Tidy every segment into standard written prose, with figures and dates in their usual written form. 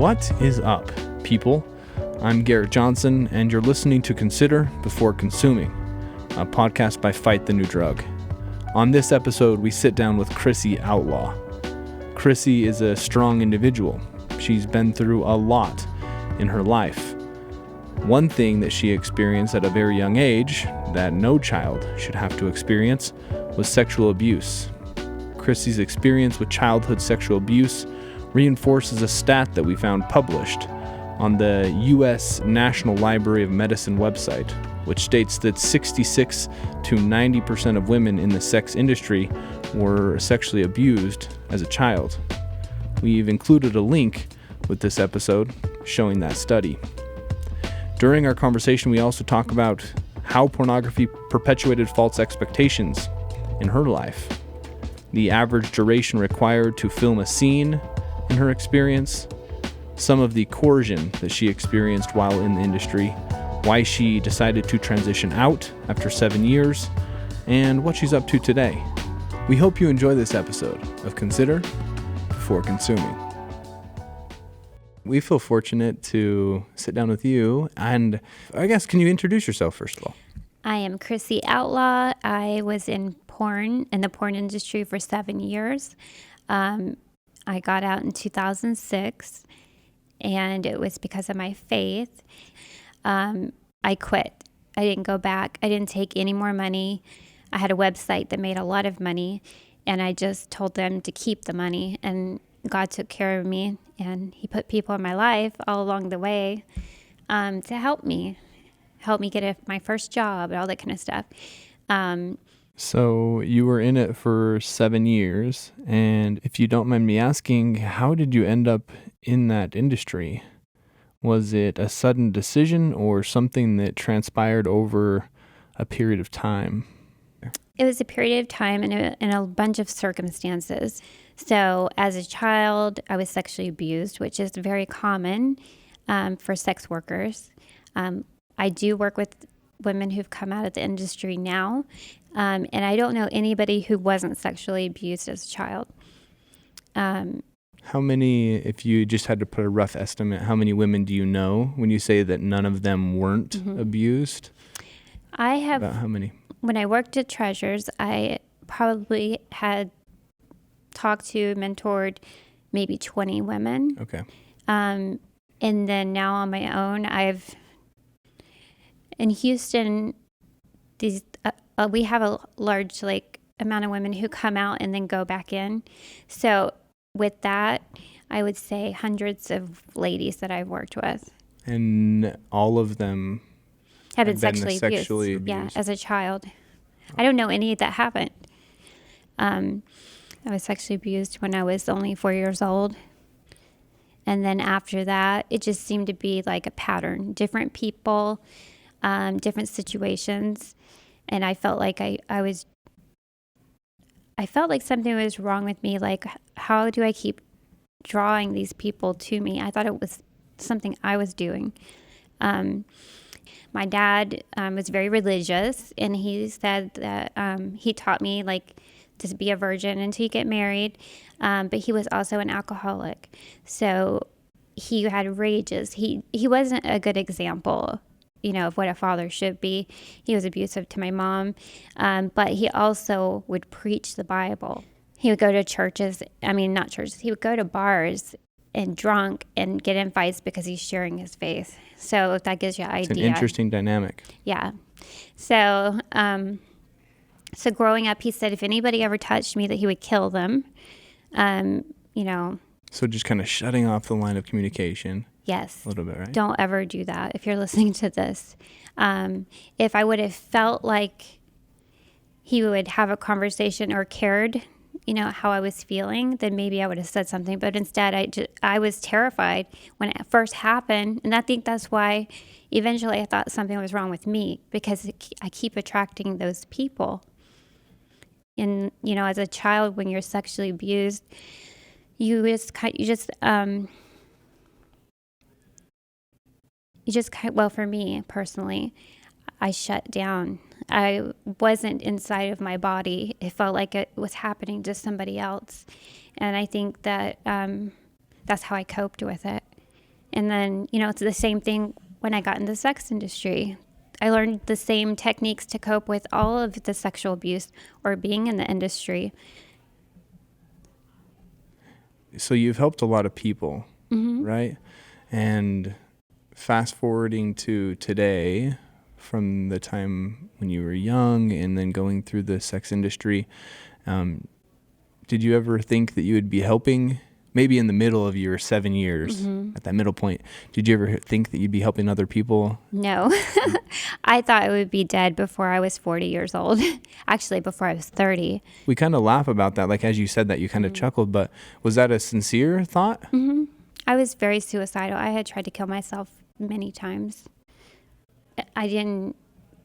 What is up, people? I'm Garrett Johnson, and you're listening to Consider Before Consuming, a podcast by Fight the New Drug. On this episode, we sit down with Crissy Outlaw. Crissy is a strong individual. She's been through a lot in her life. One thing that she experienced at a very young age that no child should have to experience was sexual abuse. Crissy's experience with childhood sexual abuse reinforces a stat that we found published on the U.S. National Library of Medicine website, which states that 66 to 90% of women in the sex industry were sexually abused as a child. We've included a link with this episode showing that study. During our conversation, we also talk about how pornography perpetuated false expectations in her life, the average duration required to film a scene in her experience, some of the coercion that she experienced while in the industry, why she decided to transition out after 7 years, and what she's up to today. We hope you enjoy this episode of Consider Before Consuming. We feel fortunate to sit down with you, and I guess, can you introduce yourself first of all? I am Crissy Outlaw. I was in the porn industry for 7 years. I got out in 2006, and it was because of my faith. I quit. I didn't go back. I didn't take any more money. I had a website that made a lot of money, and I just told them to keep the money, and God took care of me, and he put people in my life all along the way to help me get my first job and all that kind of stuff. So you were in it for 7 years, and if you don't mind me asking, how did you end up in that industry? Was it a sudden decision or something that transpired over a period of time? It was a period of time and a bunch of circumstances. So as a child, I was sexually abused, which is very common for sex workers. I do work with women who've come out of the industry now, and I don't know anybody who wasn't sexually abused as a child. How many, if you just had to put a rough estimate, how many women do you know when you say that none of them weren't abused? I have. About how many? When I worked at Treasures, I probably had talked to, mentored maybe 20 women. Okay. And then now on my own, in Houston, we have a large amount of women who come out and then go back in. So with that, I would say hundreds of ladies that I've worked with. And all of them have been sexually abused. Yeah, as a child. I don't know any that haven't. I was sexually abused when I was only 4 years old. And then after that, it just seemed to be like a pattern. Different people, different situations. And I felt like I felt like something was wrong with me. Like, how do I keep drawing these people to me? I thought it was something I was doing. My dad was very religious, and he said that he taught me to be a virgin until you get married. But he was also an alcoholic, so he had rages. He wasn't a good example, of what a father should be. He was abusive to my mom, but he also would preach the Bible. He would go to churches. Not churches. He would go to bars and drunk and get in fights because he's sharing his faith. So if that gives you an idea. It's an interesting dynamic. Yeah. So, so growing up, he said if anybody ever touched me, that he would kill them. So just kind of shutting off the line of communication. Yes. A little bit, right? Don't ever do that if you're listening to this. If I would have felt like he would have a conversation or cared, how I was feeling, then maybe I would have said something. But instead, I was terrified when it first happened. And I think that's why eventually I thought something was wrong with me, because I keep attracting those people. And, as a child, when you're sexually abused, well, for me personally, I shut down. I wasn't inside of my body. It felt like it was happening to somebody else. And I think that that's how I coped with it. And then, it's the same thing when I got in the sex industry. I learned the same techniques to cope with all of the sexual abuse or being in the industry. So you've helped a lot of people, right? And fast forwarding to today, from the time when you were young and then going through the sex industry, did you ever think that you would be helping, maybe in the middle of your 7 years, at that middle point, did you ever think that you'd be helping other people? No. I thought I would be dead before I was 40 years old. Actually, before I was 30. We kind of laugh about that. Like, as you said that, you kind of chuckled, but was that a sincere thought? I was very suicidal. I had tried to kill myself many times. I didn't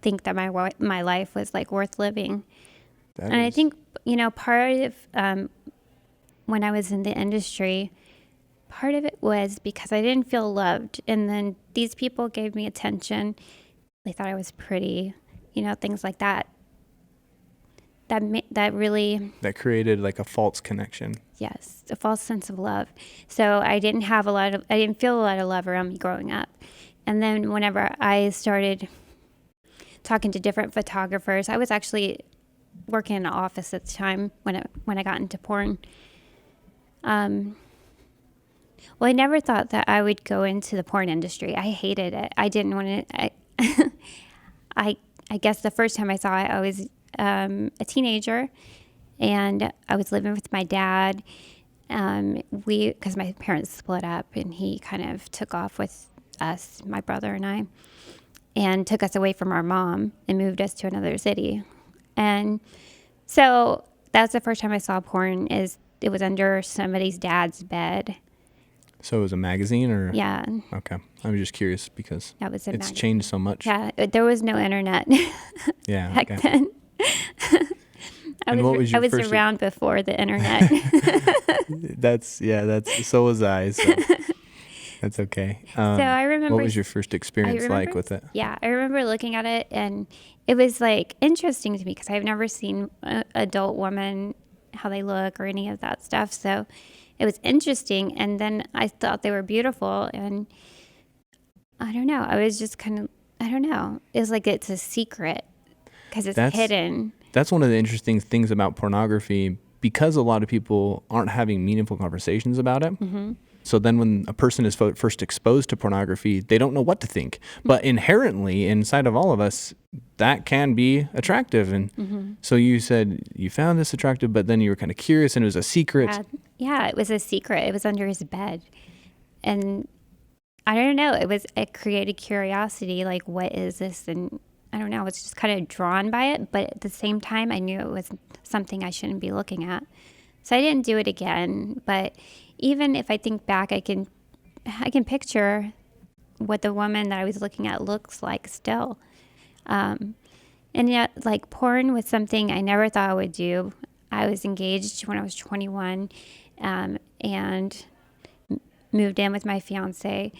think that my life was like worth living. I think, part of when I was in the industry, part of it was because I didn't feel loved. And then these people gave me attention. They thought I was pretty, things like that. That really... That created like a false connection. Yes, a false sense of love. So I didn't feel a lot of love around me growing up. And then whenever I started talking to different photographers, I was actually working in an office at the time when I got into porn. Well, I never thought that I would go into the porn industry. I hated it. I didn't want to. I guess the first time I saw it, I was a teenager, and I was living with my dad. Because my parents split up, and he kind of took off with us, my brother and I, and took us away from our mom and moved us to another city. And so that's the first time I saw porn. It was under somebody's dad's bed. So it was a magazine, or? Yeah. Okay. I was just curious because it's magazine. Changed so much. Yeah. There was no internet back then. I was around before the internet. So was I. So that's okay. So I remember. What was your first experience like with it? Yeah, I remember looking at it, and it was like interesting to me because I've never seen an adult woman, how they look or any of that stuff. So it was interesting. And then I thought they were beautiful. And I don't know. I was just kind of, I don't know. It was like it's a secret because it's hidden. That's one of the interesting things about pornography, because a lot of people aren't having meaningful conversations about it. So then when a person is first exposed to pornography, they don't know what to think. But inherently, inside of all of us, that can be attractive. And so you said you found this attractive, but then you were kind of curious, and it was a secret. Yeah, it was a secret. It was under his bed. And I don't know. It created curiosity, like, what is this? And I don't know. I was just kind of drawn by it. But at the same time, I knew it was something I shouldn't be looking at. So I didn't do it again. But even if I think back, I can picture what the woman that I was looking at looks like still. And yet, like, porn was something I never thought I would do. I was engaged when I was 21 and moved in with my fiance.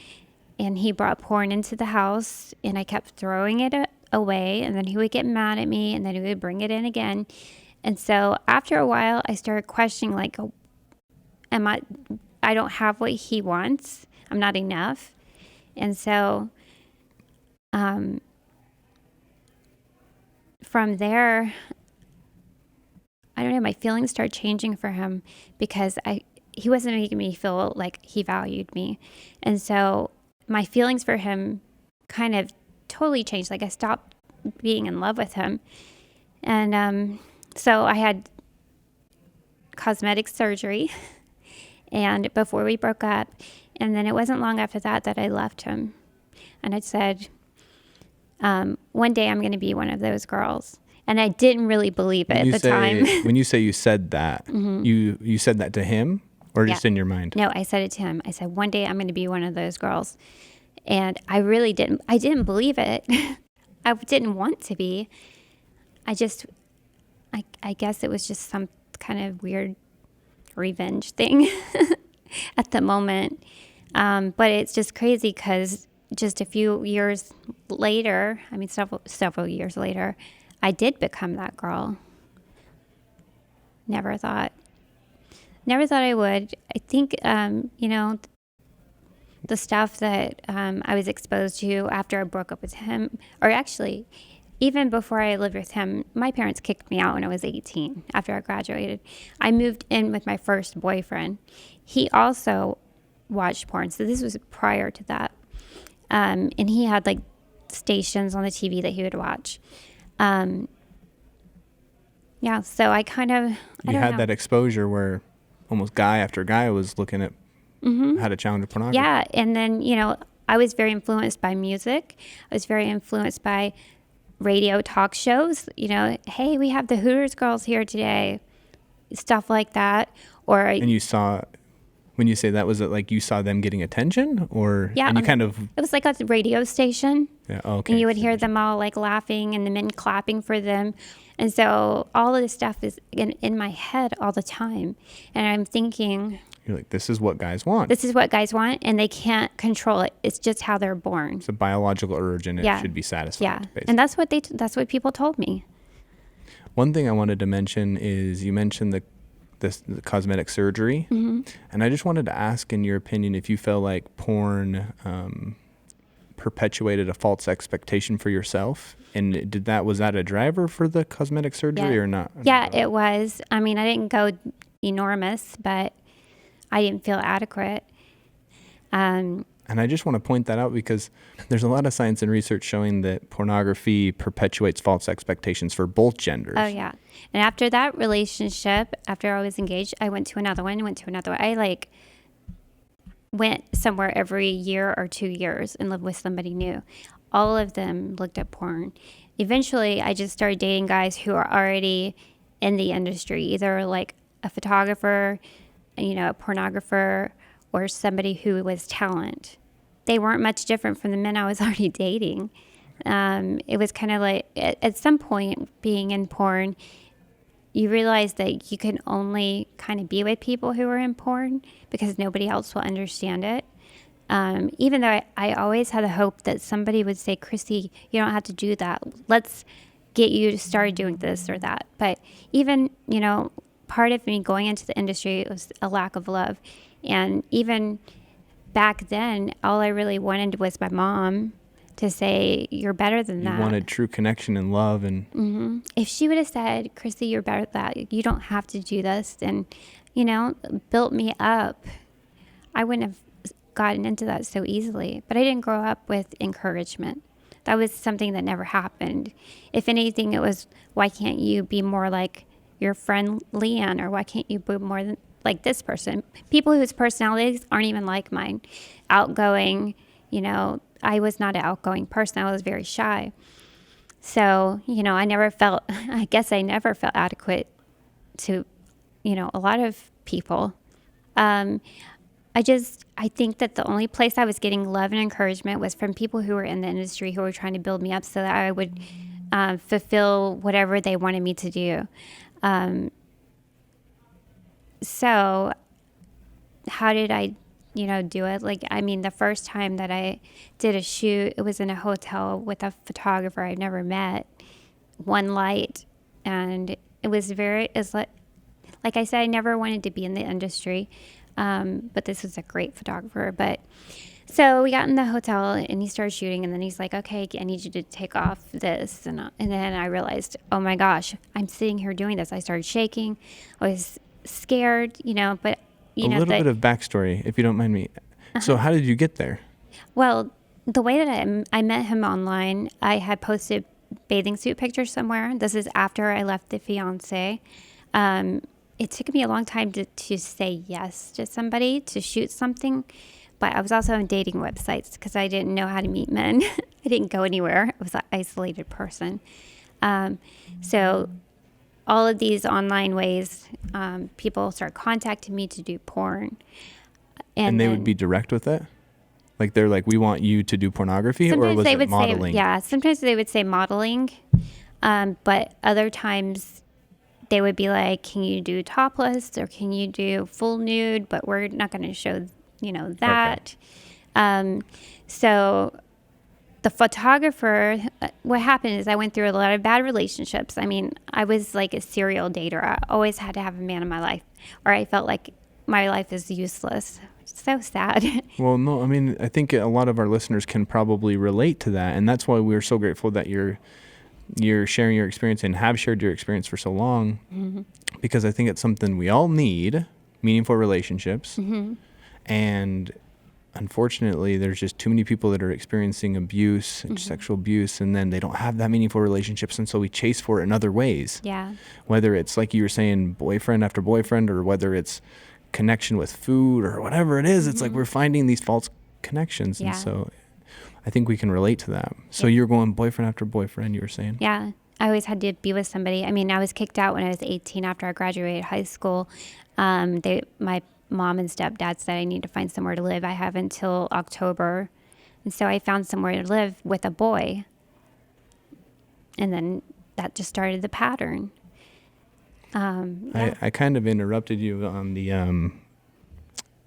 And he brought porn into the house, and I kept throwing it away. And then he would get mad at me, and then he would bring it in again. And so after a while, I started questioning, like, I don't have what he wants. I'm not enough. And so from there, I don't know, my feelings started changing for him because he wasn't making me feel like he valued me. And so my feelings for him kind of totally changed. Like, I stopped being in love with him. And so I had cosmetic surgery and before we broke up. And then it wasn't long after that I left him. And I said, one day I'm going to be one of those girls. And I didn't really believe it at the time. When you say you said that, you said that to him or just in your mind? No, I said it to him. I said, one day I'm going to be one of those girls. And I really didn't believe it. I didn't want to be. I guess it was just some kind of weird revenge thing at the moment. But it's just crazy because just a few years later, I mean, several years later, I did become that girl. Never thought I would. I think, the stuff that I was exposed to after I broke up with him, or actually, even before I lived with him, my parents kicked me out when I was 18 after I graduated. I moved in with my first boyfriend. He also watched porn, so this was prior to that. And he had like stations on the TV that he would watch. Yeah, so I kind of... You had that exposure where almost guy after guy was looking at how to challenge pornography. Yeah, and then, I was very influenced by music. I was very influenced by radio talk shows. Hey, we have the Hooters girls here today. Stuff like that. And you saw... When you say that, was it like you saw them getting attention, or yeah, and you kind of... It was like a radio station. Yeah, okay. And you would hear them all like laughing and the men clapping for them. And so all of this stuff is in my head all the time. And I'm thinking... You're like, this is what guys want. This is what guys want, and they can't control it. It's just how they're born. It's a biological urge, and it should be satisfied. Yeah, basically. And that's what people told me. One thing I wanted to mention is you mentioned the cosmetic surgery. And I just wanted to ask, in your opinion, if you felt like porn perpetuated a false expectation for yourself, and was that a driver for the cosmetic surgery or not? Yeah, it was. I mean, I didn't go enormous, but I didn't feel adequate. And I just want to point that out because there's a lot of science and research showing that pornography perpetuates false expectations for both genders. Oh, yeah. And after that relationship, after I was engaged, I went to another one. I went somewhere every year or 2 years and lived with somebody new. All of them looked at porn. Eventually, I just started dating guys who are already in the industry, either like a photographer, a pornographer, or somebody who was talent. They weren't much different from the men I was already dating. It was kind of like, at some point being in porn, you realize that you can only kind of be with people who are in porn because nobody else will understand it. Even though I always had the hope that somebody would say, Crissy, you don't have to do that. Let's get you to start doing this or that. But even, part of me going into the industry was a lack of love. And even back then, all I really wanted was my mom to say, you're better than that. You wanted true connection and love. And if she would have said, Crissy, you're better than that, you don't have to do this, and, built me up, I wouldn't have gotten into that so easily. But I didn't grow up with encouragement. That was something that never happened. If anything, it was, why can't you be more like your friend Leanne, or why can't you be more than like this person? People whose personalities aren't even like mine. Outgoing, I was not an outgoing person. I was very shy. So, I never felt adequate to, a lot of people. I think that the only place I was getting love and encouragement was from people who were in the industry who were trying to build me up so that I would fulfill whatever they wanted me to do. So how did I, do it? The first time that I did a shoot, it was in a hotel with a photographer I'd never met, one light. And it was like I said, I never wanted to be in the industry. But this was a great photographer. So we got in the hotel and he started shooting, and then he's like, okay, I need you to take off this. And then I realized, oh my gosh, I'm sitting here doing this. I started shaking. I was scared, but a little bit of backstory, if you don't mind me. So how did you get there? Well, the way that I met him online, I had posted bathing suit pictures somewhere. This is after I left the fiance. It took me a long time to say yes to somebody to shoot something, but I was also on dating websites because I didn't know how to meet men. I didn't go anywhere. I was an isolated person. So all of these online ways, people start contacting me to do porn. And they would be direct with it? Like they're like, we want you to do pornography, or was it modeling? Sometimes they would say modeling, but other times they would be like, can you do topless, or can you do full nude, but we're not going to show, that. Okay. So the photographer, what happened is I went through a lot of bad relationships. I was like a serial dater. I always had to have a man in my life, or I felt like my life is useless. So sad. Well, no, I mean, I think a lot of our listeners can probably relate to that, and that's why we're so grateful that you're sharing your experience and have shared your experience for so long, because I think it's something we all need, meaningful relationships, and unfortunately, there's just too many people that are experiencing abuse and sexual abuse, and then they don't have that meaningful relationships, and so we chase for it in other ways. Yeah. Whether it's, like you were saying, boyfriend after boyfriend, or whether it's connection with food or whatever it is, it's like we're finding these false connections. Yeah. And so I think we can relate to that. So you're going boyfriend after boyfriend, you were saying? Yeah. I always had to be with somebody. I mean, I was kicked out when I was 18 after I graduated high school. My mom and stepdad said I need to find somewhere to live. I have until October. And so I found somewhere to live with a boy. And then that just started the pattern. I kind of interrupted you on the,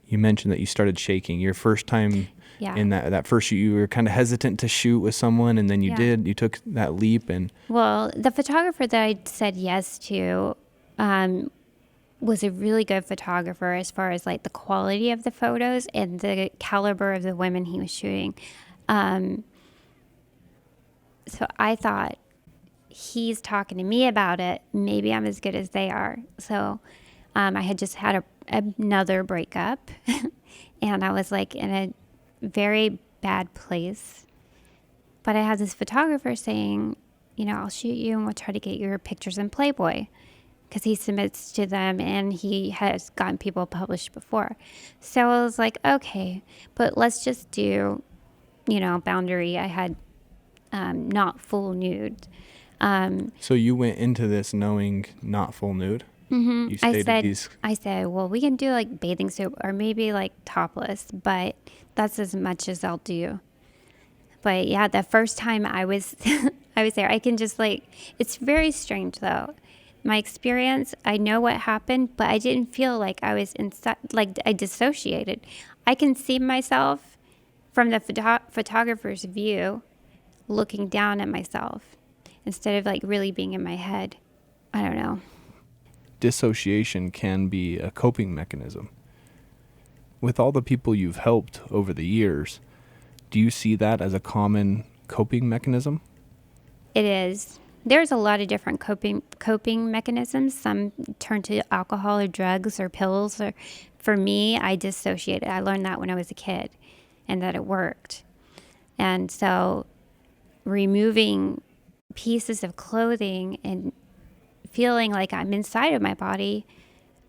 you mentioned that you started shaking. Your first time in that first shoot, you were kind of hesitant to shoot with someone, and then you took that leap. And well, the photographer that I said yes to was a really good photographer as far as like the quality of the photos and the caliber of the women he was shooting. So I thought, he's talking to me about it. Maybe I'm as good as they are. So I had just had another breakup and I was like in a very bad place. But I had this photographer saying, I'll shoot you and we'll try to get your pictures in Playboy, because he submits to them and he has gotten people published before. So I was like, okay, but let's just do, boundary. I had not full nude. So you went into this knowing not full nude? Mm-hmm. You stated I said, well, we can do like bathing suit or maybe like topless, but that's as much as I'll do. But yeah, the first time I was there, I can just it's very strange though. My experience, I know what happened, but I didn't feel like I was inside, like I dissociated. I can see myself from the photographer's view looking down at myself instead of really being in my head. I don't know. Dissociation can be a coping mechanism. With all the people you've helped over the years, do you see that as a common coping mechanism? It is. There's a lot of different coping mechanisms. Some turn to alcohol or drugs or pills. Or for me, I dissociated. I learned that when I was a kid and that it worked. And so removing pieces of clothing and feeling like I'm inside of my body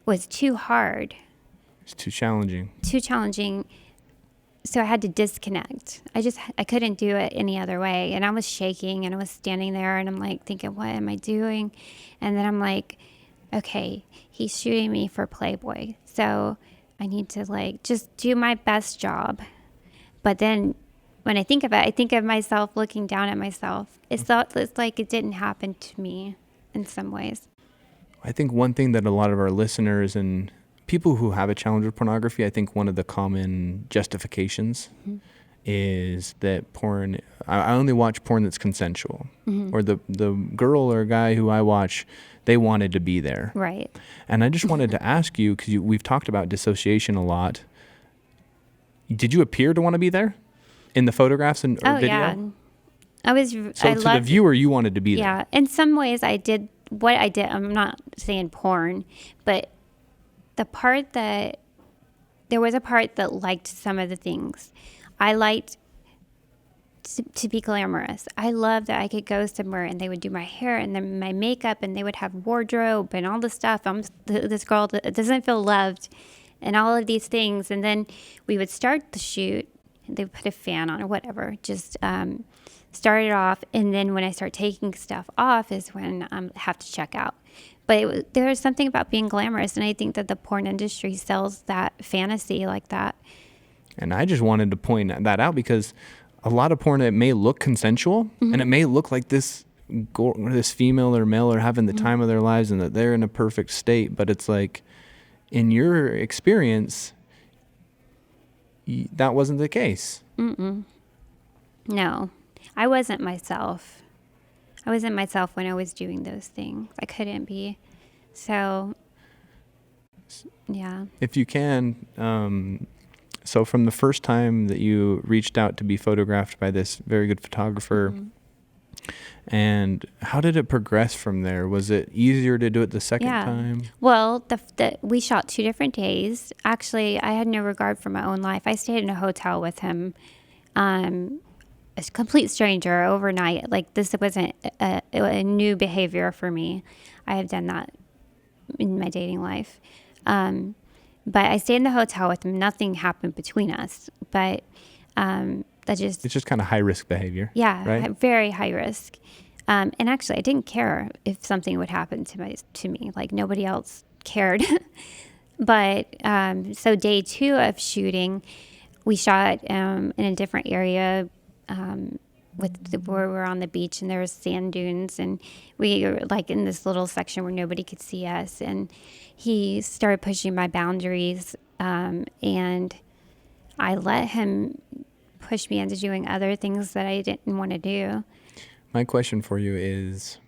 was too hard. It's too challenging. So I had to disconnect. I couldn't do it any other way. And I was shaking and I was standing there and I'm thinking, what am I doing? And then I'm like, okay, he's shooting me for Playboy. So I need to just do my best job. But then when I think of it, I think of myself looking down at myself. It's like it didn't happen to me in some ways. I think one thing that a lot of our listeners and people who have a challenge with pornography, I think one of the common justifications is that porn, I only watch porn that's consensual. Or the girl or guy who I watch, they wanted to be there. Right. And I just wanted to ask you, because we've talked about dissociation a lot. Did you appear to want to be there in the photographs or video? Yeah. So to the viewer, you wanted to be there. Yeah. In some ways I did what I did. I'm not saying porn, but there was a part that liked some of the things. I liked to be glamorous. I loved that I could go somewhere and they would do my hair and then my makeup and they would have wardrobe and all the stuff. I'm this girl that doesn't feel loved and all of these things. And then we would start the shoot and they would put a fan on or whatever, just start it off. And then when I start taking stuff off is when I have to check out. But there was something about being glamorous, and I think that the porn industry sells that fantasy like that. And I just wanted to point that out because a lot of porn, it may look consensual, and it may look like this female or male are having the time of their lives and that they're in a perfect state. But it's like, in your experience, that wasn't the case. No, I wasn't myself. I wasn't myself when I was doing those things. I couldn't be. So, yeah. If you can, So from the first time that you reached out to be photographed by this very good photographer, and how did it progress from there? Was it easier to do it the second time? Well, we shot 2 different days. Actually, I had no regard for my own life. I stayed in a hotel with him, a complete stranger overnight. Like, this wasn't a new behavior for me. I have done that in my dating life. But I stayed in the hotel with him. Nothing happened between us. But it's just kind of high risk behavior. Yeah, right? Very high risk. And actually, I didn't care if something would happen to me. Like, nobody else cared. But so day 2 of shooting, we shot in a different area where we're on the beach, and there was sand dunes, and we were like in this little section where nobody could see us. And he started pushing my boundaries, and I let him push me into doing other things that I didn't want to do. My question for you is,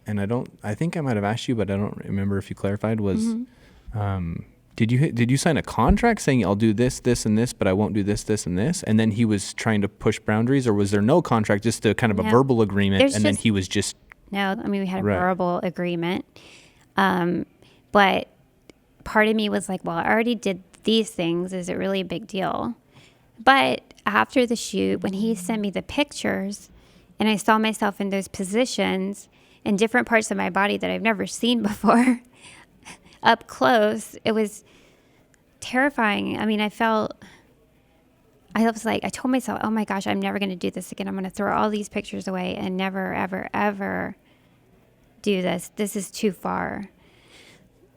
and I think I might have asked you, but I don't remember if you clarified, was, did you sign a contract saying I'll do this, this, and this, but I won't do this, this, and this? And then he was trying to push boundaries, or was there no contract, just a kind of a verbal agreement, then he was just... No, I mean, we had a verbal agreement. But part of me was like, well, I already did these things. Is it really a big deal? But after the shoot, when he sent me the pictures and I saw myself in those positions in different parts of my body that I've never seen before up close, it was terrifying. I mean, I was like, I told myself, oh my gosh, I'm never going to do this again. I'm going to throw all these pictures away and never, ever, ever do this. This is too far.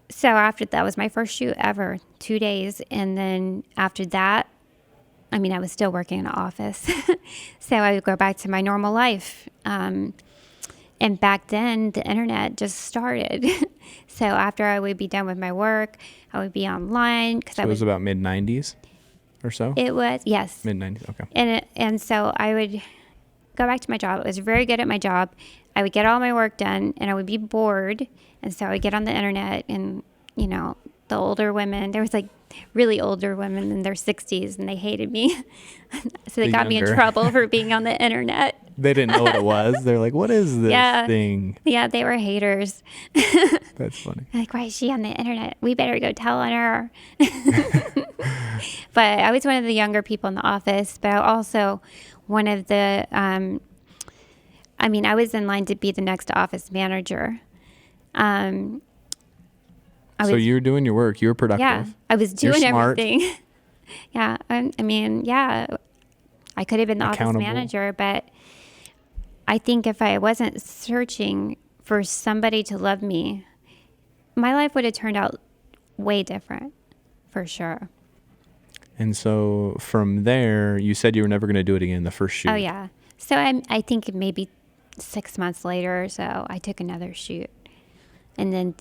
So after that was my first shoot ever, 2 days. And then after that, I mean, I was still working in an office. So I would go back to my normal life. And back then, the internet just started. So after I would be done with my work, I would be online. So it was about mid-90s or so? It was, yes. Mid-90s, okay. And so I would go back to my job. I was very good at my job. I would get all my work done, and I would be bored. And so I would get on the internet, and, you know, the older women, there was like really older women in their 60s, and they hated me. So they got me in trouble for being on the internet. They didn't know what it was. They're like, what is this thing? Yeah, they were haters. That's funny. Like, why is she on the internet? We better go tell on her. But I was one of the younger people in the office, but also one of the, I was in line to be the next office manager. So you were doing your work. You were productive. Yeah, I was doing everything. Yeah, I could have been the office manager, but I think if I wasn't searching for somebody to love me, my life would have turned out way different, for sure. And so from there, you said you were never going to do it again, the first shoot. Oh, yeah. So I think maybe 6 months later or so, I took another shoot. And then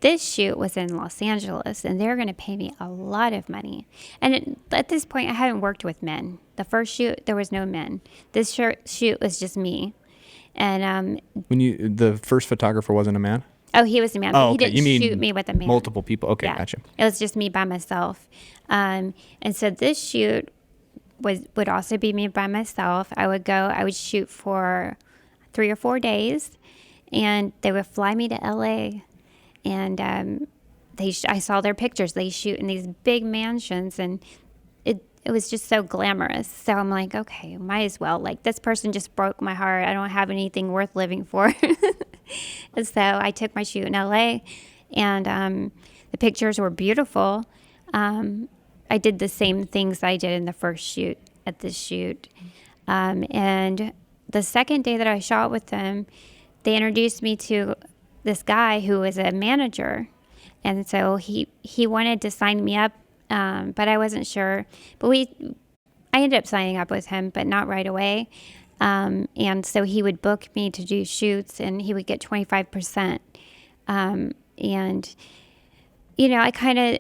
this shoot was in Los Angeles, and they were going to pay me a lot of money. And at this point, I hadn't worked with men. The first shoot, there was no men. This shoot was just me. And the first photographer wasn't a man? Oh, he was a man. Oh, okay. He didn't shoot me with a man. Multiple people. Okay, yeah. Gotcha. It was just me by myself. And so this shoot would also be me by myself. I would shoot for 3 or 4 days, and they would fly me to LA. And I saw their pictures. They shoot in these big mansions, and it was just so glamorous. So I'm like, okay, might as well. Like, this person just broke my heart. I don't have anything worth living for. And so I took my shoot in LA, and the pictures were beautiful. I did the same things I did in the first shoot at this shoot. And the second day that I shot with them, they introduced me to this guy who was a manager. And so he wanted to sign me up, but I wasn't sure. But I ended up signing up with him, but not right away. And so he would book me to do shoots, and he would get 25%. And, I kind of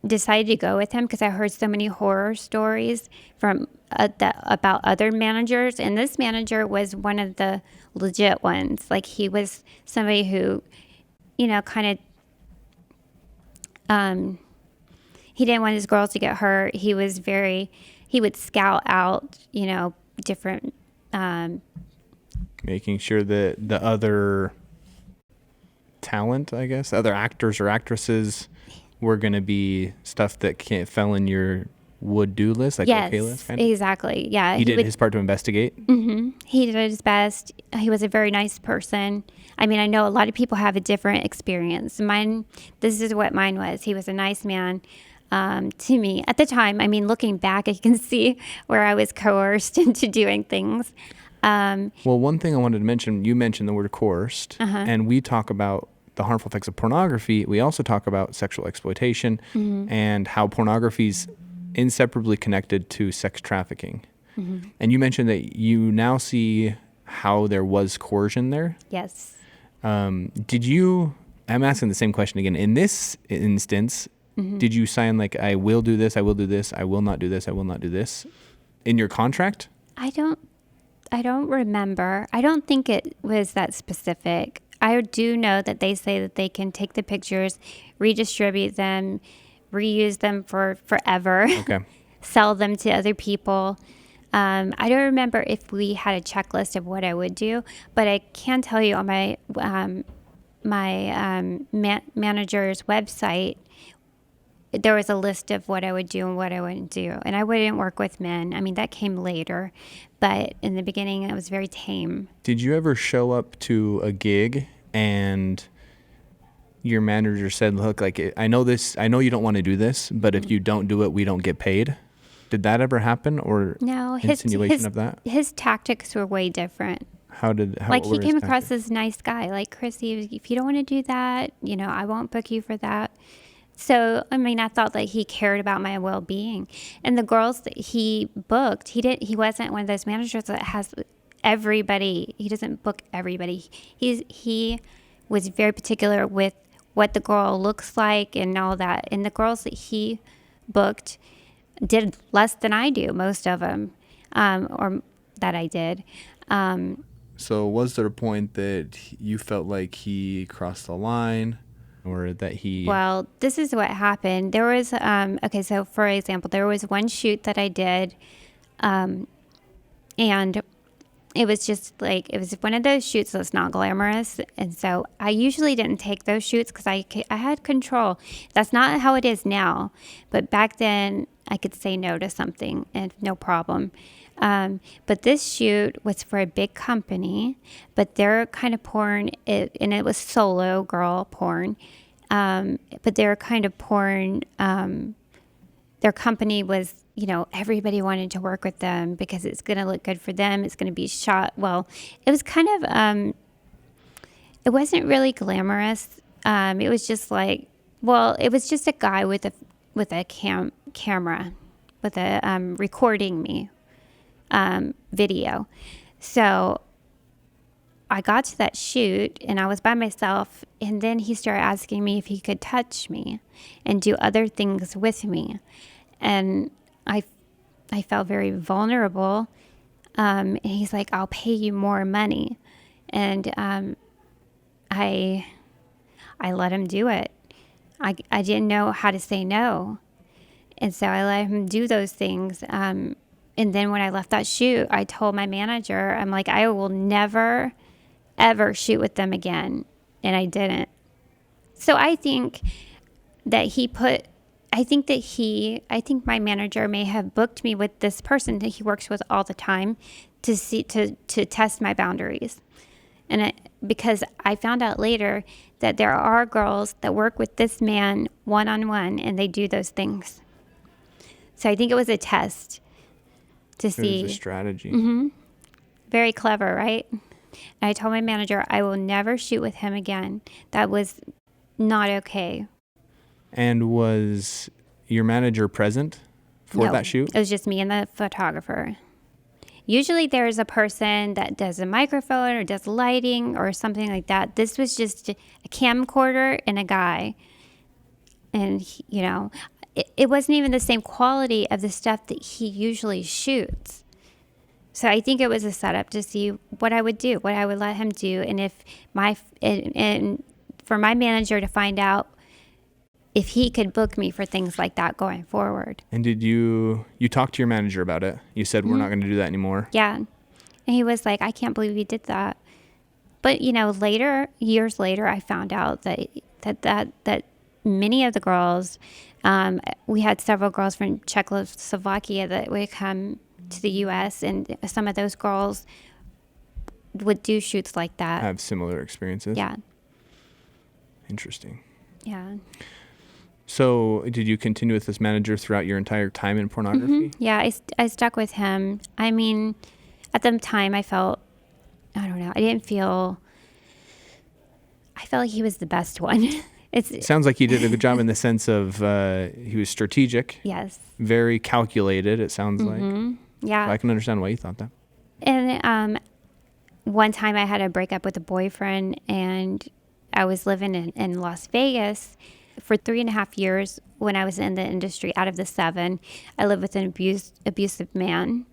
decided to go with him because I heard so many horror stories from about other managers. And this manager was one of the legit ones. Like, he was somebody who, kind of, he didn't want his girls to get hurt. He would scout out, different, making sure that the other talent, I guess, other actors or actresses were going to be stuff that fell in your would-do list, like yes, okay list, kind of? Exactly. Yeah. He did his part to investigate? Mm-hmm. He did his best. He was a very nice person. I mean, I know a lot of people have a different experience. This is what mine was. He was a nice man to me. At the time, I mean, looking back, I can see where I was coerced into doing things. Well, one thing I wanted to mention, you mentioned the word coerced, and we talk about the harmful effects of pornography. We also talk about sexual exploitation and how pornography's inseparably connected to sex trafficking. And you mentioned that you now see how there was coercion there. Yes. I'm asking the same question again. In this instance, did you sign like, I will do this, I will do this, I will not do this, I will not do this in your contract? I don't remember. I don't think it was that specific. I do know that they say that they can take the pictures, redistribute them, reuse them for forever, sell them to other people. I don't remember if we had a checklist of what I would do, but I can tell you on my manager's website, there was a list of what I would do and what I wouldn't do. And I wouldn't work with men. I mean, that came later, but in the beginning, it was very tame. Did you ever show up to a gig and your manager said, look, like, I know you don't want to do this, but if you don't do it, we don't get paid? Did that ever happen, or no, insinuation of that? His tactics were way different. He came across as a nice guy. Like, Crissy, if you don't want to do that, I won't book you for that. So, I mean, I thought that he cared about my well-being. And the girls that he booked, he wasn't one of those managers that has everybody. He doesn't book everybody. He was very particular with what the girl looks like and all that. And the girls that he booked did less than I do, most of them, or that I did. So was there a point that you felt like he crossed the line, or that he... Well, this is what happened. There was, so for example, there was one shoot that I did, and it was just like, it was one of those shoots that's not glamorous. And so I usually didn't take those shoots because I had control. That's not how it is now. But back then I could say no to something and no problem. But this shoot was for a big company, but their kind of porn, and it was solo girl porn. But their kind of porn, their company was, everybody wanted to work with them because it's going to look good for them. It's going to be shot. Well, it was kind of, it wasn't really glamorous. It was just like, it was just a guy with a camera, with a recording me video. So I got to that shoot and I was by myself, and then he started asking me if he could touch me and do other things with me. And I felt very vulnerable. And he's like, I'll pay you more money. And I let him do it. I didn't know how to say no. And so I let him do those things. And then when I left that shoot, I told my manager, I'm like, I will never, ever shoot with them again. And I didn't. So I think that I think my manager may have booked me with this person that he works with all the time to test my boundaries. And because I found out later that there are girls that work with this man one-on-one and they do those things. So I think it was a test to see. It was a strategy. Mm-hmm. Very clever, right? And I told my manager I will never shoot with him again. That was not okay. And was your manager present for that shoot? It was just me and the photographer. Usually there's a person that does a microphone or does lighting or something like that. This was just a camcorder and a guy. And, it wasn't even the same quality of the stuff that he usually shoots. So I think it was a setup to see what I would do, what I would let him do. And if and for my manager to find out if he could book me for things like that going forward. And did you talked to your manager about it? You said, we're not going to do that anymore. Yeah. And he was like, I can't believe you did that. But, years later, I found out that many of the girls, we had several girls from Czechoslovakia that would come to the U.S., and some of those girls would do shoots like that. Have similar experiences? Yeah. Interesting. Yeah. So did you continue with this manager throughout your entire time in pornography? Yeah, I stuck with him. I mean, at the time I felt like he was the best one. It sounds like he did a good job in the sense of he was strategic. Yes. Very calculated, it sounds like. Yeah. So I can understand why you thought that. And one time I had a breakup with a boyfriend, and I was living in Las Vegas for 3.5 years. When I was in the industry, out of the 7, I lived with an abusive man.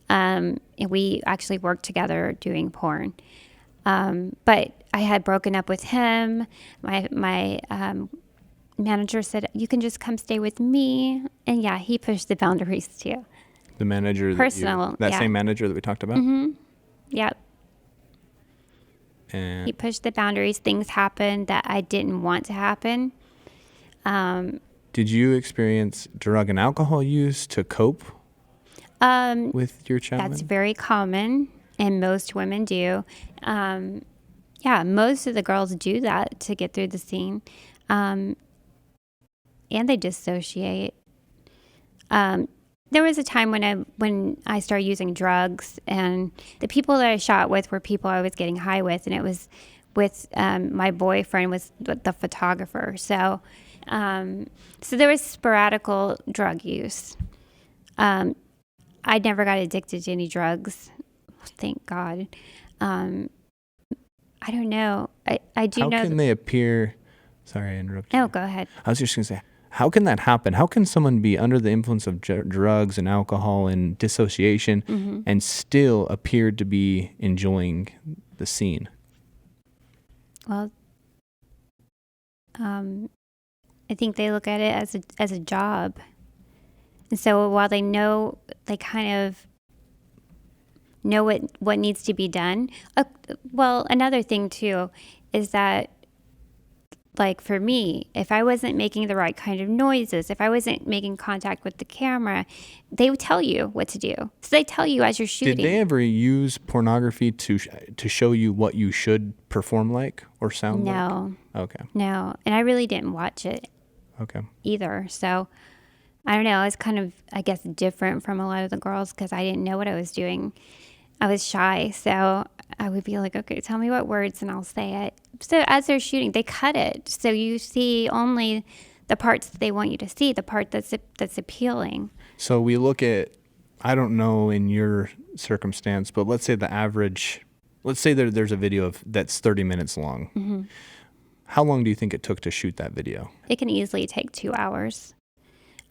And we actually worked together doing porn. But I had broken up with him. My manager said, you can just come stay with me. And yeah, he pushed the boundaries too. The manager, that same manager that we talked about? Yep. And he pushed the boundaries. Things happened that I didn't want to happen. Did you experience drug and alcohol use to cope with your challenge? That's very common, and most women do. Yeah, most of the girls do that to get through the scene. And they dissociate. There was a time when I started using drugs, and the people that I shot with were people I was getting high with, and it was with my boyfriend was the photographer. So there was sporadical drug use. I never got addicted to any drugs, thank God. I don't know. I do know. How can they appear? Sorry, I interrupted. No, go ahead. I was just going to say, how can that happen? How can someone be under the influence of drugs and alcohol and dissociation and still appear to be enjoying the scene? Well, I think they look at it as a job. And so while they kind of know what needs to be done. Well, another thing too is that, like for me, if I wasn't making the right kind of noises, if I wasn't making contact with the camera, they would tell you what to do. So they tell you as you're shooting. Did they ever use pornography to show you what you should perform like or sound like? No. Okay. No. And I really didn't watch it either. So I don't know. I was kind of, I guess, different from a lot of the girls because I didn't know what I was doing. I was shy. So I would be like, okay, tell me what words and I'll say it. So as they're shooting, they cut it. So you see only the parts that they want you to see, the part that's appealing. So we look at, I don't know in your circumstance, but let's say there's a video that's 30 minutes long. Mm-hmm. How long do you think it took to shoot that video? It can easily take 2 hours.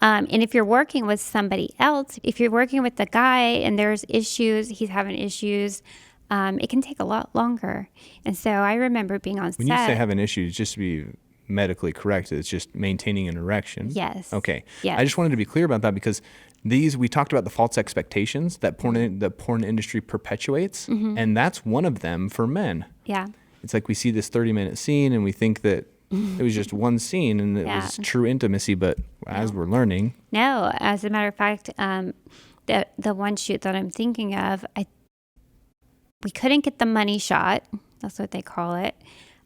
And if you're working with somebody else, if you're working with the guy and there's issues, he's having issues, it can take a lot longer. And so I remember being on set. When you say having issues, just to be medically correct, it's just maintaining an erection. Yes. Okay. Yes. I just wanted to be clear about that because we talked about the false expectations that the porn industry perpetuates, and that's one of them for men. Yeah. It's like we see this 30-minute scene and we think that it was just one scene and it was true intimacy, but as we're learning. No, as a matter of fact, the one shoot that I'm thinking of, we couldn't get the money shot. That's what they call it.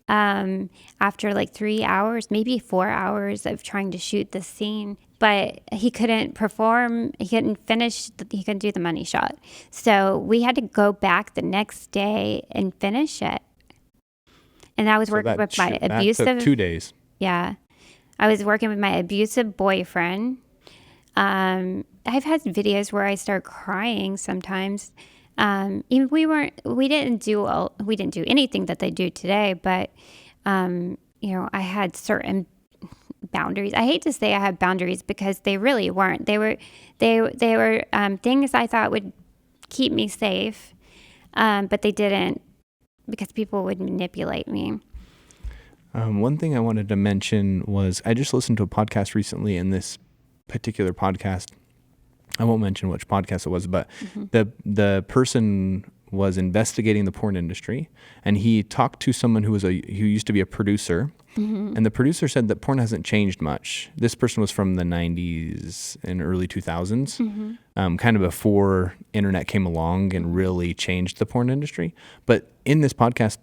After like 3 hours, maybe 4 hours of trying to shoot the scene, but he couldn't perform. He couldn't finish. He couldn't do the money shot. So we had to go back the next day and finish it. And I was working with my abusive. That took 2 days. Yeah, I was working with my abusive boyfriend. I've had videos where I start crying sometimes. Even we didn't do anything that they do today, but I had certain boundaries. I hate to say I had boundaries because they really weren't. They were things I thought would keep me safe, but they didn't because people would manipulate me. One thing I wanted to mention was I just listened to a podcast recently, and this particular podcast, I won't mention which podcast it was, but the person was investigating the porn industry, and he talked to someone who used to be a producer, and the producer said that porn hasn't changed much. This person was from the 90s and early 2000s, kind of before internet came along and really changed the porn industry. But in this podcast,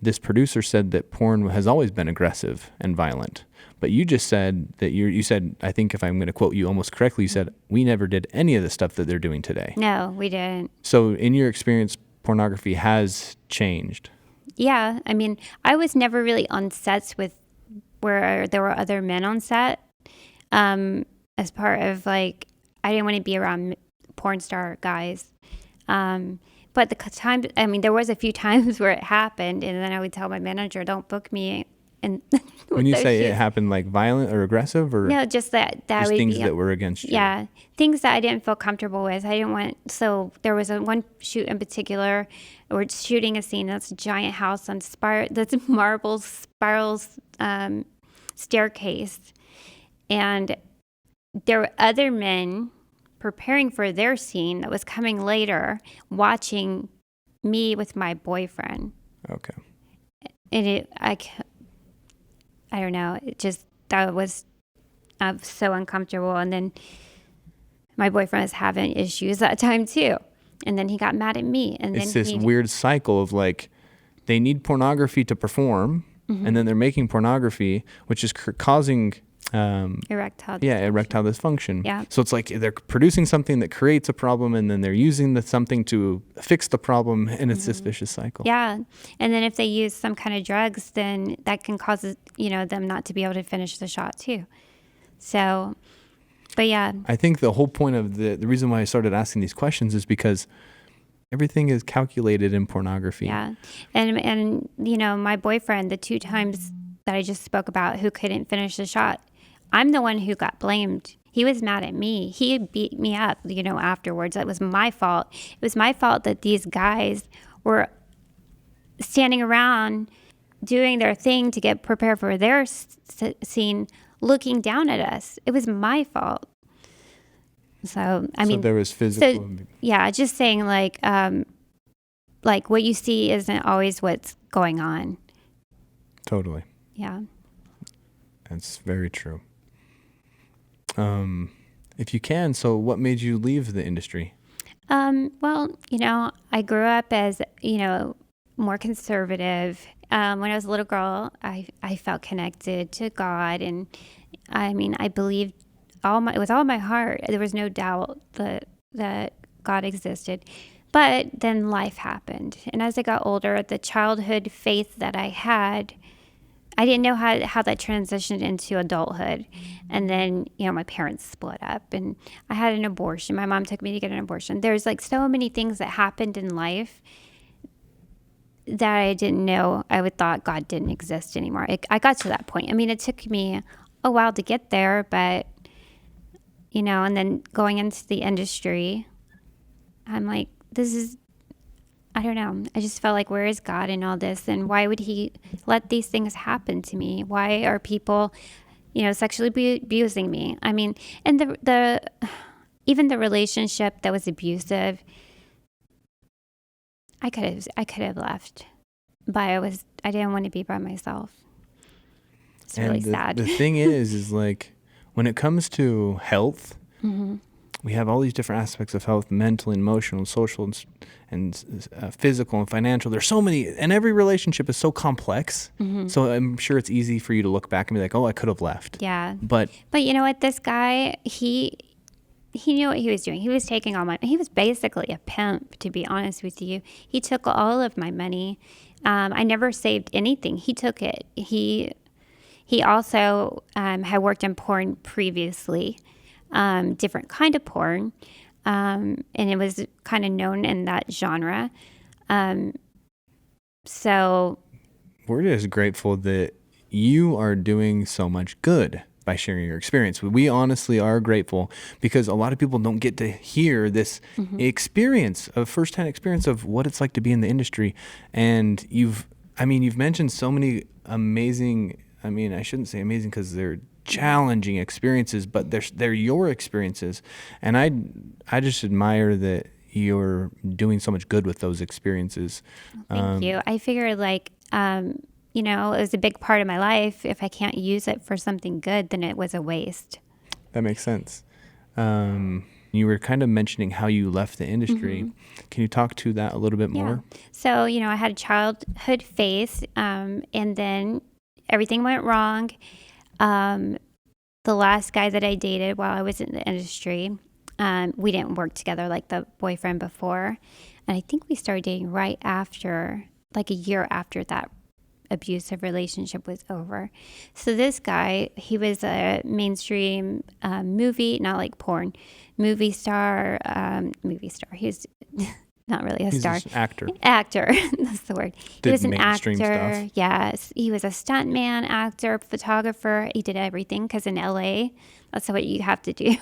this producer said that porn has always been aggressive and violent. But you just said that you said, I think if I'm going to quote you almost correctly, you said, we never did any of the stuff that they're doing today. No, we didn't. So in your experience, pornography has changed. Yeah. I mean, I was never really on sets where there were other men on set. As part of I didn't want to be around porn star guys. But there was a few times where it happened, and then I would tell my manager, don't book me. And when you say it happened, like violent or aggressive, or no, just that just would things be, that were against you. Yeah, things that I didn't feel comfortable with. I didn't want. So there was one shoot in particular. We're shooting a scene that's a giant house on that's marble spirals staircase, and there were other men preparing for their scene that was coming later, watching me with my boyfriend. Okay. And I don't know. That was so uncomfortable. And then my boyfriend was having issues that time too. And then he got mad at me. And it's then this weird cycle of they need pornography to perform, and then they're making pornography, which is causing erectile dysfunction. Yeah. So it's like they're producing something that creates a problem, and then they're using something to fix the problem, and it's this vicious cycle. Yeah. And then if they use some kind of drugs, then that can cause them not to be able to finish the shot too. So, but yeah. I think the whole point of the reason why I started asking these questions is because everything is calculated in pornography. Yeah. And my boyfriend, the 2 times that I just spoke about, who couldn't finish the shot, I'm the one who got blamed. He was mad at me. He beat me up, afterwards. That was my fault. It was my fault that these guys were standing around doing their thing to get prepared for their scene, looking down at us. It was my fault. So, So there was physical. Yeah, just saying what you see isn't always what's going on. Totally. Yeah. That's very true. If you can, so what made you leave the industry? Well, I grew up as, more conservative. When I was a little girl, I felt connected to God. And I believed with all my heart. There was no doubt that God existed. But then life happened. And as I got older, the childhood faith that I had, I didn't know how that transitioned into adulthood. And then, my parents split up and I had an abortion. My mom took me to get an abortion. There's so many things that happened in life that I didn't know. I would thought God didn't exist anymore. I got to that point. It took me a while to get there, but, and then going into the industry, I'm like, I don't know. I just felt like, where is God in all this? And why would he let these things happen to me? Why are people, sexually abusing me? And even the relationship that was abusive, I could have left, but I didn't want to be by myself. It's really sad. The thing is when it comes to health, we have all these different aspects of health: mental, emotional, social, and physical and financial. There's so many, and every relationship is so complex. So I'm sure it's easy for you to look back and be like, oh, I could have left. Yeah. But you know what? This guy, he knew what he was doing. He was taking he was basically a pimp, to be honest with you. He took all of my money. I never saved anything. He took it. He also had worked in porn previously. Different kind of porn, and it was kind of known in that genre. So we're just grateful that you are doing so much good by sharing your experience. We honestly are grateful because a lot of people don't get to hear this experience of firsthand experience of what it's like to be in the industry. And you've mentioned so many amazing. I mean, I shouldn't say amazing because they're challenging experiences, but they're your experiences, and I just admire that you're doing so much good with those experiences. Thank you. I figured like, it was a big part of my life. If I can't use it for something good, then it was a waste. That makes sense. You were kind of mentioning how you left the industry. Mm-hmm. Can you talk to that a little bit more? So, I had a childhood phase, and then everything went wrong. The last guy that I dated while I was in the industry, we didn't work together like the boyfriend before. And I think we started dating right after, like a year after that abusive relationship was over. So this guy, he was a mainstream movie, not like porn, movie star. He's not really a star. He's an actor. Actor, that's the word. He was an actor. Stuff. Yes, he was a stuntman, actor, photographer. He did everything because in LA, that's what you have to do.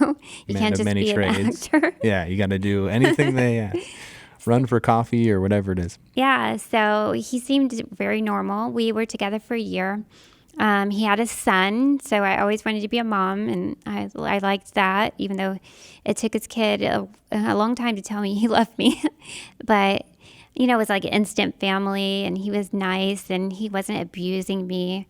You can't just be trades. An actor. Yeah, you got to do anything they run for coffee or whatever it is. Yeah, so he seemed very normal. We were together for a year. He had a son, so I always wanted to be a mom, and I liked that, even though it took his kid a long time to tell me he loved me. But, it was like an instant family, and he was nice, and he wasn't abusing me.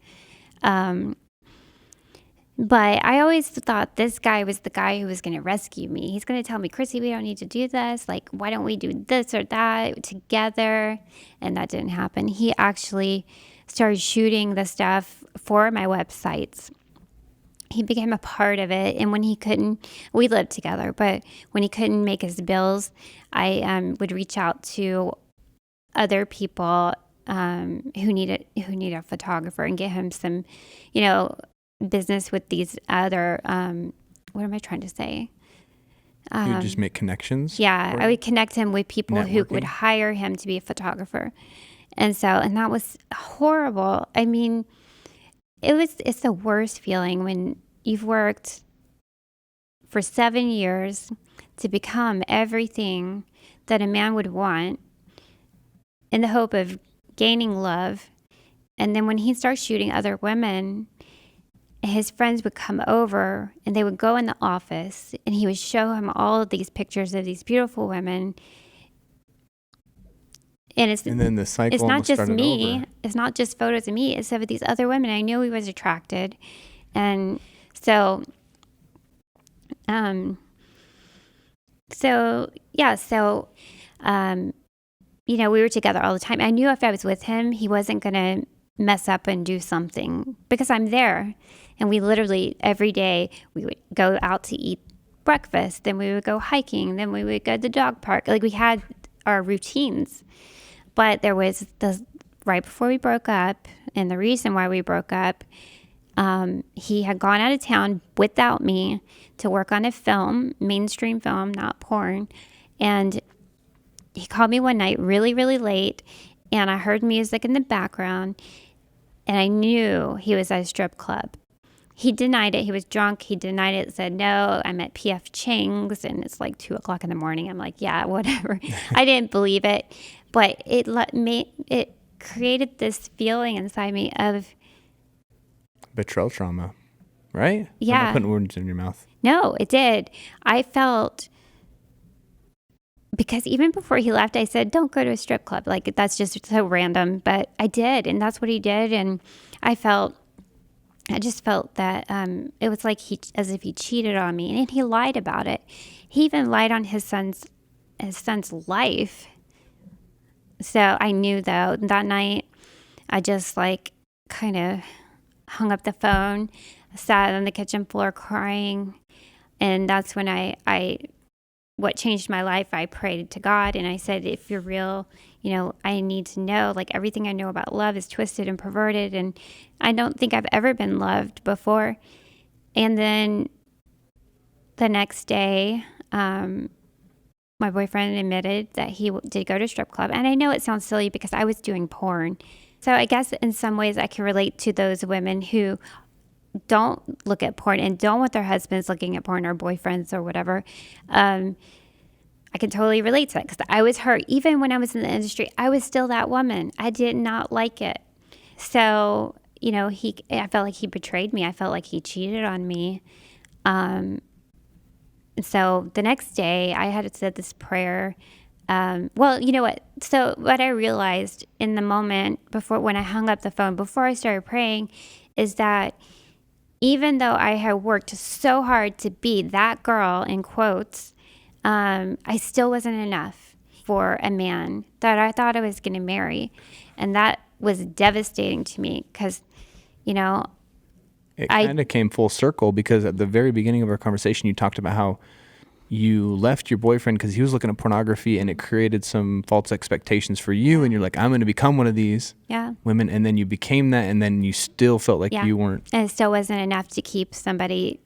But I always thought this guy was the guy who was going to rescue me. He's going to tell me, Crissy, we don't need to do this. Like, why don't we do this or that together? And that didn't happen. He actually started shooting the stuff for my websites. He became a part of it. And when he couldn't, we lived together, but when he couldn't make his bills, I would reach out to other people who need a photographer and get him some, business with these other, what am I trying to say? You just make connections? Yeah, I would connect him with people who would hire him to be a photographer. And that was horrible. I mean, it's the worst feeling when you've worked for 7 years to become everything that a man would want in the hope of gaining love. And then when he starts shooting other women, his friends would come over and they would go in the office and he would show him all of these pictures of these beautiful women. And then the cycle. It's not just me. Over. It's not just photos of me. It's of these other women. I knew he was attracted. And so we were together all the time. I knew if I was with him, he wasn't going to mess up and do something because I'm there. And we literally every day we would go out to eat breakfast, then we would go hiking, then we would go to the dog park. Like we had our routines. But there was right before we broke up, and the reason why we broke up, he had gone out of town without me to work on a film, mainstream film, not porn. And he called me one night really, really late, and I heard music in the background, and I knew he was at a strip club. He denied it. He was drunk. He denied it, said, no, I'm at P.F. Chang's, and it's like 2 o'clock in the morning. I'm like, yeah, whatever. I didn't believe it, but it created this feeling inside me of betrayal trauma, right? Yeah. I'm not putting words in your mouth. No, it did. I felt, because even before he left, I said, don't go to a strip club. Like, that's just so random. But I did, and that's what he did. And I just felt that it was like as if he cheated on me. And he lied about it. He even lied on his son's life. So I knew, though, that night, I just kind of hung up the phone, sat on the kitchen floor crying. And that's when what changed my life, I prayed to God and I said, if you're real, I need to know, everything I know about love is twisted and perverted. And I don't think I've ever been loved before. And then the next day, my boyfriend admitted that he did go to a strip club. And I know it sounds silly because I was doing porn. So I guess in some ways I can relate to those women who don't look at porn and don't want their husbands looking at porn or boyfriends or whatever. I can totally relate to that because I was hurt. Even when I was in the industry, I was still that woman. I did not like it. So I felt like he betrayed me. I felt like he cheated on me. And so the next day I had said this prayer. Well, you know what? So what I realized in the moment when I hung up the phone, before I started praying, is that even though I had worked so hard to be that girl, in quotes, I still wasn't enough for a man that I thought I was going to marry. And that was devastating to me because, it kind of came full circle, because at the very beginning of our conversation, you talked about how you left your boyfriend because he was looking at pornography and it created some false expectations for you. And you're like, I'm going to become one of these women. And then you became that. And then you still felt like you weren't. And it still wasn't enough to keep somebody,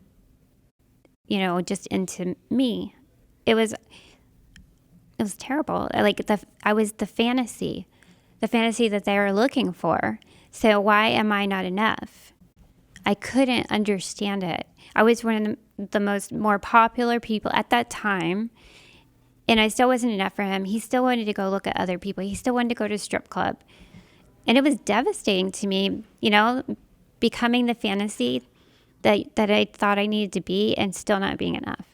just into me. It was terrible. Like I was the fantasy that they were looking for. So why am I not enough? I couldn't understand it. I was one of the more popular people at that time, and I still wasn't enough for him. He still wanted to go look at other people. He still wanted to go to a strip club. And it was devastating to me, becoming the fantasy that I thought I needed to be and still not being enough.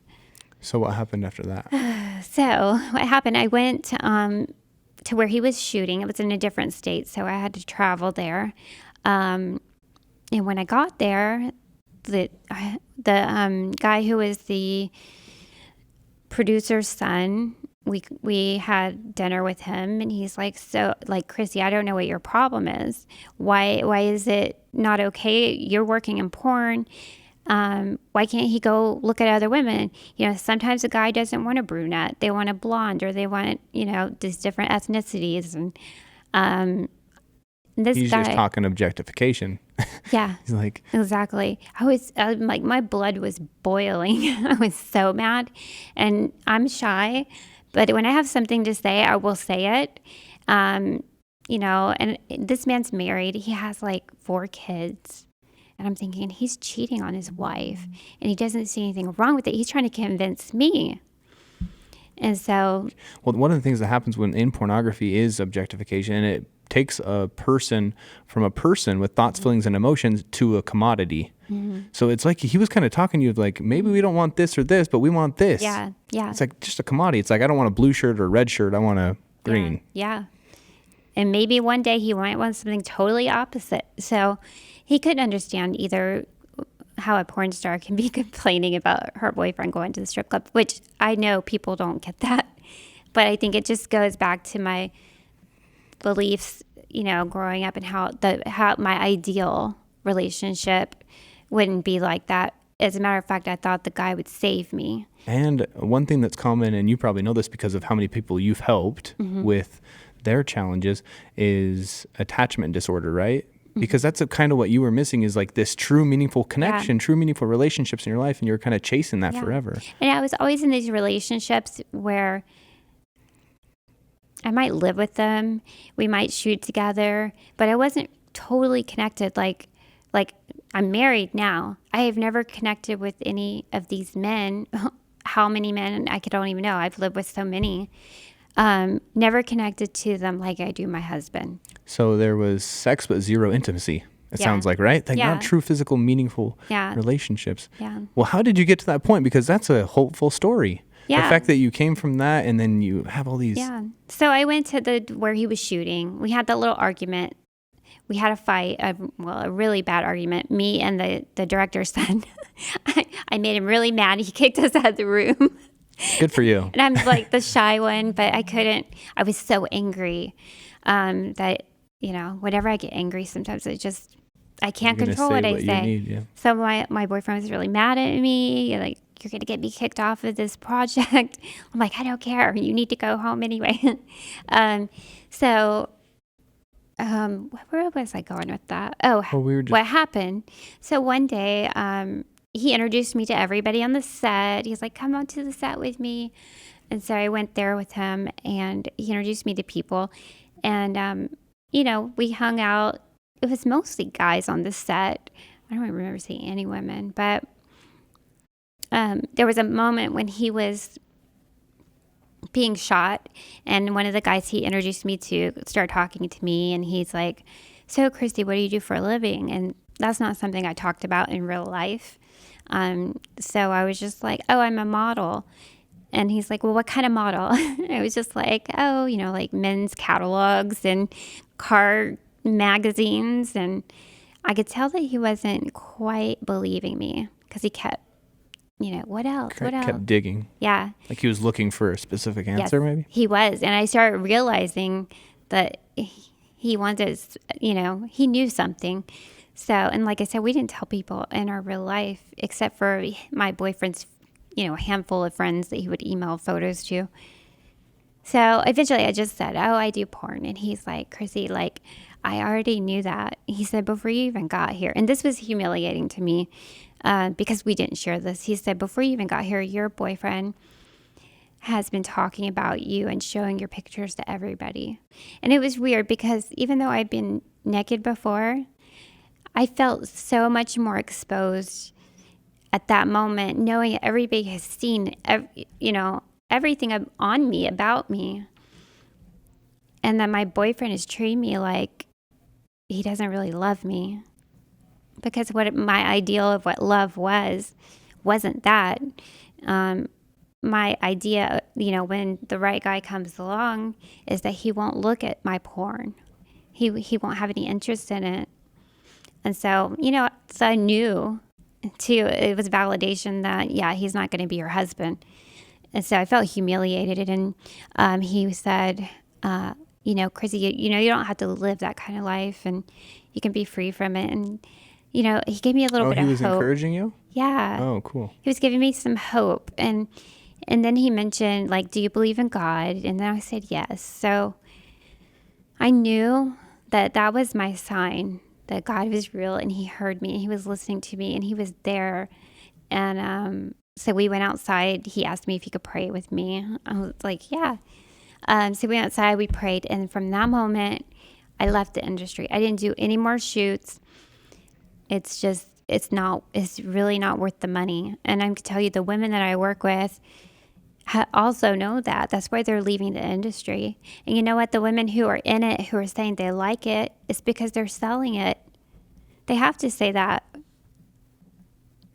So what happened after that? So what happened, I went to where he was shooting. It was in a different state, so I had to travel there. And when I got there, the guy who was the producer's son, we had dinner with him, and he's like, so, like, Crissy, I don't know what your problem is. Why is it not okay? You're working in porn. Why can't he go look at other women? Sometimes a guy doesn't want a brunette. They want a blonde, or they want, these different ethnicities. And he's just talking objectification. Yeah. He's like, exactly. I was like, my blood was boiling. I was so mad, and I'm shy, but when I have something to say, I will say it. And this man's married. He has like 4 kids. And I'm thinking, he's cheating on his wife, and he doesn't see anything wrong with it. He's trying to convince me. And so... Well, one of the things that happens when in pornography is objectification, and it takes a person from a person with thoughts, feelings, and emotions to a commodity. Mm-hmm. So it's like he was kind of talking to you like, maybe we don't want this or this, but we want this. Yeah, yeah. It's like just a commodity. It's like, I don't want a blue shirt or a red shirt. I want a green. Yeah. And maybe one day he might want something totally opposite. So... he couldn't understand either how a porn star can be complaining about her boyfriend going to the strip club, which I know people don't get that. But I think it just goes back to my beliefs, growing up, and how my ideal relationship wouldn't be like that. As a matter of fact, I thought the guy would save me. And one thing that's common, and you probably know this because of how many people you've helped with their challenges, is attachment disorder, right? Because that's kind of what you were missing, is like this true meaningful connection, true meaningful relationships in your life, and you're kind of chasing that forever. And I was always in these relationships where I might live with them, we might shoot together, but I wasn't totally connected. Like I'm married now. I have never connected with any of these men. How many men? I don't even know. I've lived with so many. Never connected to them like I do my husband. So there was sex but zero intimacy, it sounds like, right? Like not true physical, meaningful relationships. Yeah. Well, how did you get to that point? Because that's a hopeful story. Yeah. The fact that you came from that and then you have all these... Yeah. So I went to where he was shooting. We had that little argument. We had a fight, a really bad argument. Me and the director's son. I made him really mad. He kicked us out of the room. Good for you. And I'm like the shy one, but I couldn't. I was so angry that, whenever I get angry, sometimes I can't control what I say. So my boyfriend was really mad at me. Like, you're going to get me kicked off of this project. I'm like, I don't care. You need to go home anyway. Where was I going with that? Oh, well, what happened? So one day, he introduced me to everybody on the set. He's like, come on to the set with me. And so I went there with him, and he introduced me to people. And, we hung out. It was mostly guys on the set. I don't remember seeing any women. But there was a moment when he was being shot, and one of the guys he introduced me to started talking to me, and he's like, so Crissy, what do you do for a living? And that's not something I talked about in real life. So I was just like, oh, I'm a model. And he's like, well, what kind of model? I was just like, oh, like men's catalogs and car magazines. And I could tell that he wasn't quite believing me because he kept, what else? What else? Kept digging. Yeah. Like he was looking for a specific answer, maybe? He was. And I started realizing that he wanted, he knew something. So, and like I said, we didn't tell people in our real life, except for my boyfriend's, a handful of friends that he would email photos to. So eventually I just said, oh, I do porn. And he's like, Crissy, like, I already knew that. He said, before you even got here. And this was humiliating to me because we didn't share this. He said, before you even got here, your boyfriend has been talking about you and showing your pictures to everybody. And it was weird because even though I'd been naked before, I felt so much more exposed at that moment, knowing that everybody has seen, everything on me, about me. And that my boyfriend is treating me like he doesn't really love me. Because what my ideal of what love wasn't that. My idea, when the right guy comes along, is that he won't look at my porn. He won't have any interest in it. And so, so I knew, too, it was validation that, yeah, he's not going to be your husband. And so I felt humiliated. And he said, Crissy, you don't have to live that kind of life, and you can be free from it. And, he gave me a little bit of hope. Oh, he was encouraging you? Yeah. Oh, cool. He was giving me some hope. And then he mentioned, like, do you believe in God? And then I said yes. So I knew that was my sign that God was real, and he heard me, and he was listening to me, and he was there. And so we went outside. He asked me if he could pray with me. I was like, yeah. So we went outside, we prayed. And from that moment, I left the industry. I didn't do any more shoots. It's really not worth the money. And I can tell you, the women that I work with also know that. That's why they're leaving the industry. And you know what? The women who are in it, who are saying they like it, it's because they're selling it. They have to say that.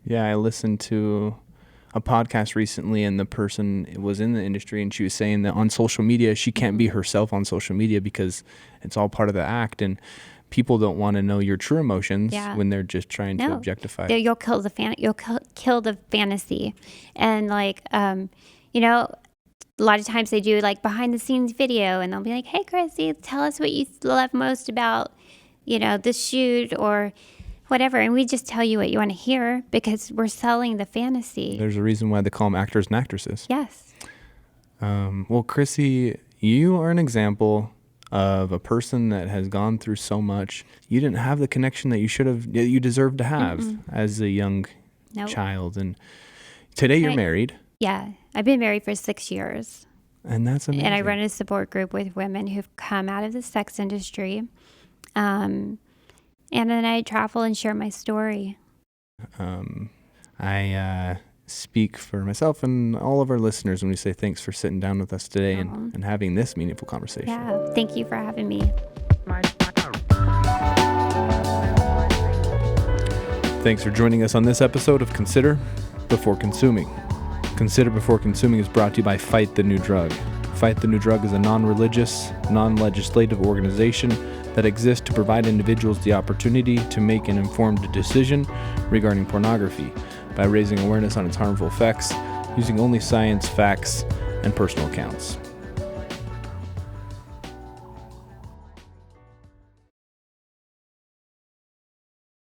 Yeah, I listened to a podcast recently, and the person was in the industry, and she was saying that on social media, she can't be herself on social media because it's all part of the act. And people don't want to know your true emotions when they're just trying to objectify. You'll kill the fantasy. And like, a lot of times they do like behind the scenes video, and they'll be like, hey, Crissy, tell us what you love most about, this shoot or whatever. And we just tell you what you want to hear because we're selling the fantasy. There's a reason why they call them actors and actresses. Yes. Well, Crissy, you are an example of a person that has gone through so much. You didn't have the connection that you deserved to have as a young child. And today you're married. Yeah. I've been married for 6 years. And that's amazing. And I run a support group with women who've come out of the sex industry. And then I travel and share my story. I speak for myself and all of our listeners when we say thanks for sitting down with us today and having this meaningful conversation. Yeah, thank you for having me. Thanks for joining us on this episode of Consider Before Consuming. Consider Before Consuming is brought to you by Fight the New Drug. Fight the New Drug is a non-religious, non-legislative organization that exists to provide individuals the opportunity to make an informed decision regarding pornography by raising awareness on its harmful effects, using only science, facts, and personal accounts.